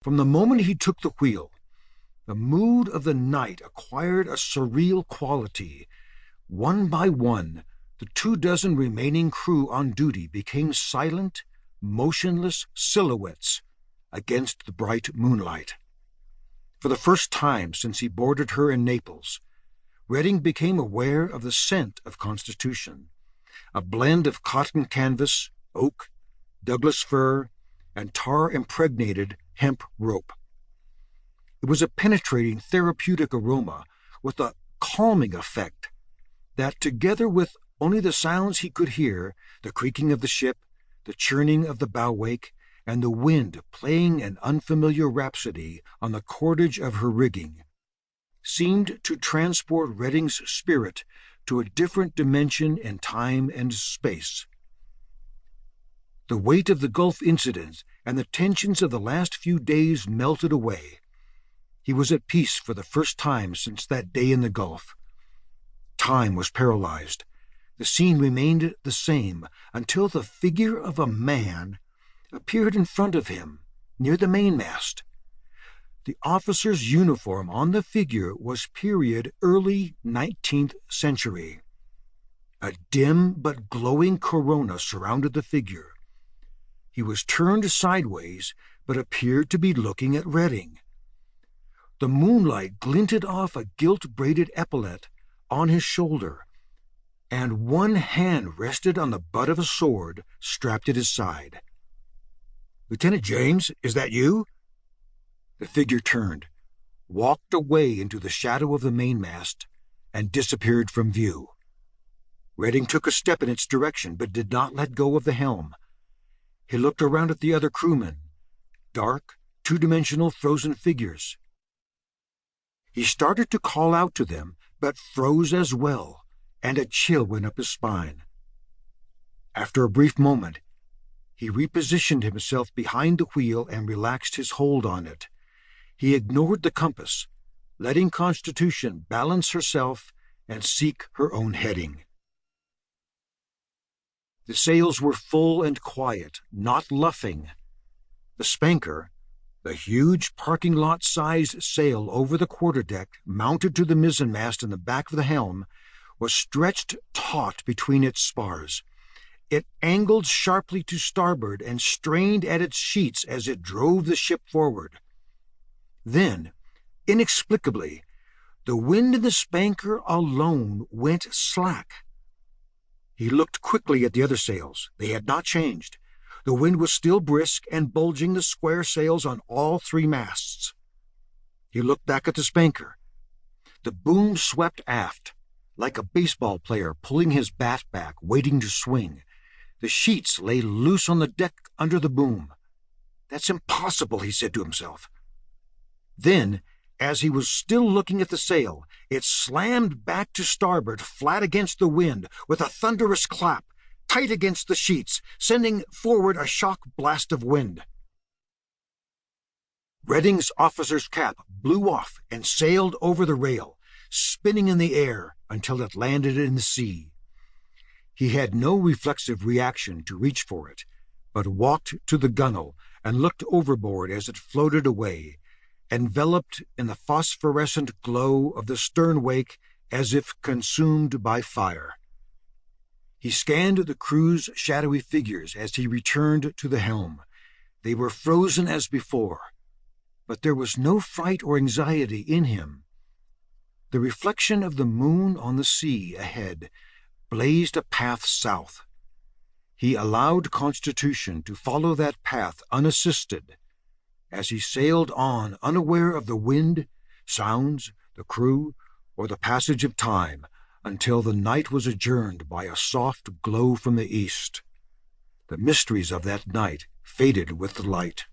From the moment he took the wheel, the mood of the night acquired a surreal quality. One by one, the 24 remaining crew on duty became silent, motionless silhouettes against the bright moonlight. For the first time since he boarded her in Naples, Redding became aware of the scent of Constitution, a blend of cotton canvas, oak, Douglas fir, and tar-impregnated hemp rope. It was a penetrating therapeutic aroma with a calming effect that, together with only the sounds he could hear, the creaking of the ship, the churning of the bow wake, and the wind playing an unfamiliar rhapsody on the cordage of her rigging, seemed to transport Redding's spirit to a different dimension in time and space. The weight of the Gulf incident and the tensions of the last few days melted away. He was at peace for the first time since that day in the Gulf. Time was paralyzed. The scene remained the same until the figure of a man appeared in front of him, near the mainmast. The officer's uniform on the figure was period early 19th century. A dim but glowing corona surrounded the figure. He was turned sideways, but appeared to be looking at Redding. The moonlight glinted off a gilt-braided epaulet on his shoulder, and one hand rested on the butt of a sword strapped at his side. "Lieutenant James, is that you?" The figure turned, walked away into the shadow of the mainmast, and disappeared from view. Redding took a step in its direction, but did not let go of the helm. He looked around at the other crewmen, dark, two-dimensional frozen figures. He started to call out to them, but froze as well, and a chill went up his spine. After a brief moment, he repositioned himself behind the wheel and relaxed his hold on it. He ignored the compass, letting Constitution balance herself and seek her own heading. The sails were full and quiet, not luffing. The spanker, the huge parking lot-sized sail over the quarterdeck, mounted to the mizzenmast in the back of the helm, was stretched taut between its spars. It angled sharply to starboard and strained at its sheets as it drove the ship forward. Then, inexplicably, the wind in the spanker alone went slack. He looked quickly at the other sails. They had not changed. The wind was still brisk and bulging the square sails on all three masts. He looked back at the spanker. The boom swept aft, like a baseball player pulling his bat back, waiting to swing. The sheets lay loose on the deck under the boom. "That's impossible," he said to himself. Then, as he was still looking at the sail, it slammed back to starboard, flat against the wind, with a thunderous clap, tight against the sheets, sending forward a shock blast of wind. Redding's officer's cap blew off and sailed over the rail, spinning in the air until it landed in the sea. He had no reflexive reaction to reach for it, but walked to the gunwale and looked overboard as it floated away, enveloped in the phosphorescent glow of the stern wake as if consumed by fire. He scanned the crew's shadowy figures as he returned to the helm. They were frozen as before, but there was no fright or anxiety in him. The reflection of the moon on the sea ahead blazed a path south. He allowed Constitution to follow that path unassisted, as he sailed on unaware of the wind, sounds, the crew, or the passage of time, until the night was adjourned by a soft glow from the east. The mysteries of that night faded with the light.